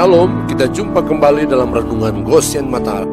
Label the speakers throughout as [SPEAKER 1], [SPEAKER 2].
[SPEAKER 1] Shalom, kita jumpa kembali dalam Renungan Goshen Mata.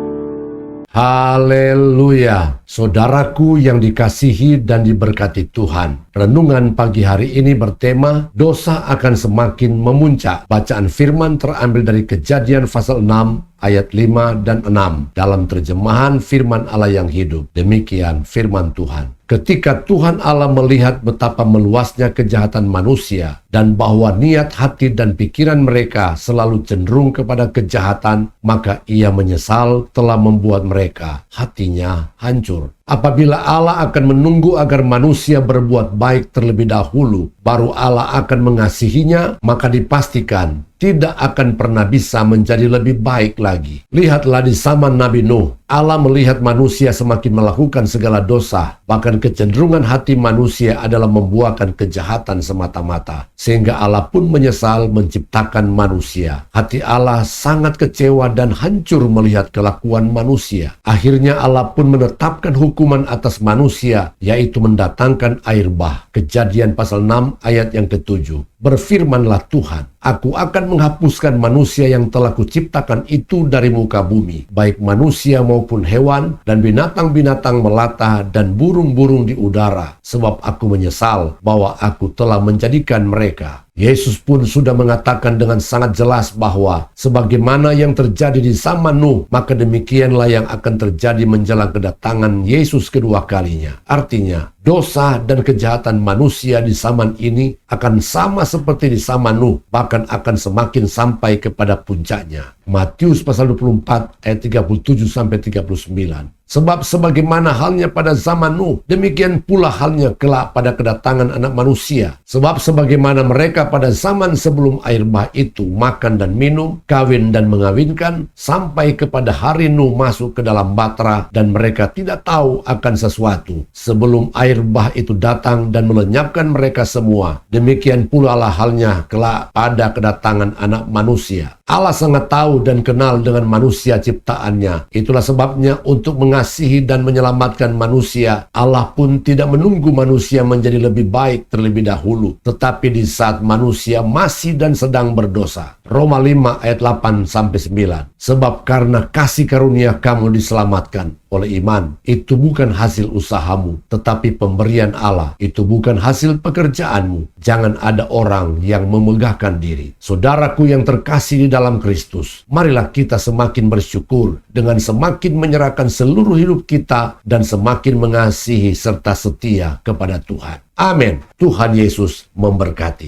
[SPEAKER 2] Haleluya, saudaraku yang dikasihi dan diberkati Tuhan. Renungan pagi hari ini bertema, dosa akan semakin memuncak. Bacaan firman terambil dari Kejadian pasal 6 ayat 5 dan 6 dalam terjemahan firman Allah yang hidup. Demikian firman Tuhan. Ketika Tuhan Allah melihat betapa meluasnya kejahatan manusia dan bahwa niat hati dan pikiran mereka selalu cenderung kepada kejahatan, maka ia menyesal telah membuat mereka hatinya hancur. Apabila Allah akan menunggu agar manusia berbuat baik terlebih dahulu, baru Allah akan mengasihinya, maka dipastikan tidak akan pernah bisa menjadi lebih baik lagi. Lihatlah di zaman Nabi Nuh, Allah melihat manusia semakin melakukan segala dosa, bahkan kecenderungan hati manusia adalah membuahkan kejahatan semata-mata, sehingga Allah pun menyesal menciptakan manusia. Hati Allah sangat kecewa dan hancur melihat kelakuan manusia. Akhirnya Allah pun menetapkan hukuman atas manusia, yaitu mendatangkan air bah. Kejadian pasal 6 ayat yang ke-7. Berfirmanlah Tuhan, aku akan menghapuskan manusia yang telah kuciptakan itu dari muka bumi, baik manusia maupun hewan, dan binatang-binatang melata, dan burung-burung di udara, sebab aku menyesal bahwa aku telah menjadikan mereka. Yesus pun sudah mengatakan dengan sangat jelas bahwa sebagaimana yang terjadi di zaman Nuh, maka demikianlah yang akan terjadi menjelang kedatangan Yesus kedua kalinya. Artinya, dosa dan kejahatan manusia di zaman ini akan sama seperti di zaman Nuh, bahkan akan semakin sampai kepada puncaknya. Matius pasal 24 ayat 37-39. Sebab sebagaimana halnya pada zaman Nuh, demikian pula halnya kelak pada kedatangan Anak Manusia. Sebab sebagaimana mereka pada zaman sebelum air bah itu makan dan minum, kawin dan mengawinkan, sampai kepada hari Nuh masuk ke dalam batra, dan mereka tidak tahu akan sesuatu sebelum air bah itu datang dan melenyapkan mereka semua. Demikian pula lah halnya kelak pada kedatangan Anak Manusia. Allah sangat tahu dan kenal dengan manusia ciptaannya. Itulah sebabnya untuk mengasihi dan menyelamatkan manusia, Allah pun tidak menunggu manusia menjadi lebih baik terlebih dahulu, tetapi di saat manusia masih dan sedang berdosa. Roma 5 ayat 8-9. Sebab karena kasih karunia kamu diselamatkan oleh iman. Itu bukan hasil usahamu, tetapi pemberian Allah. Itu bukan hasil pekerjaanmu. Jangan ada orang yang memegahkan diri. Saudaraku yang terkasih di dalam Kristus, marilah kita semakin bersyukur dengan semakin menyerahkan seluruh hidup kita dan semakin mengasihi serta setia kepada Tuhan. Amin. Tuhan Yesus memberkati.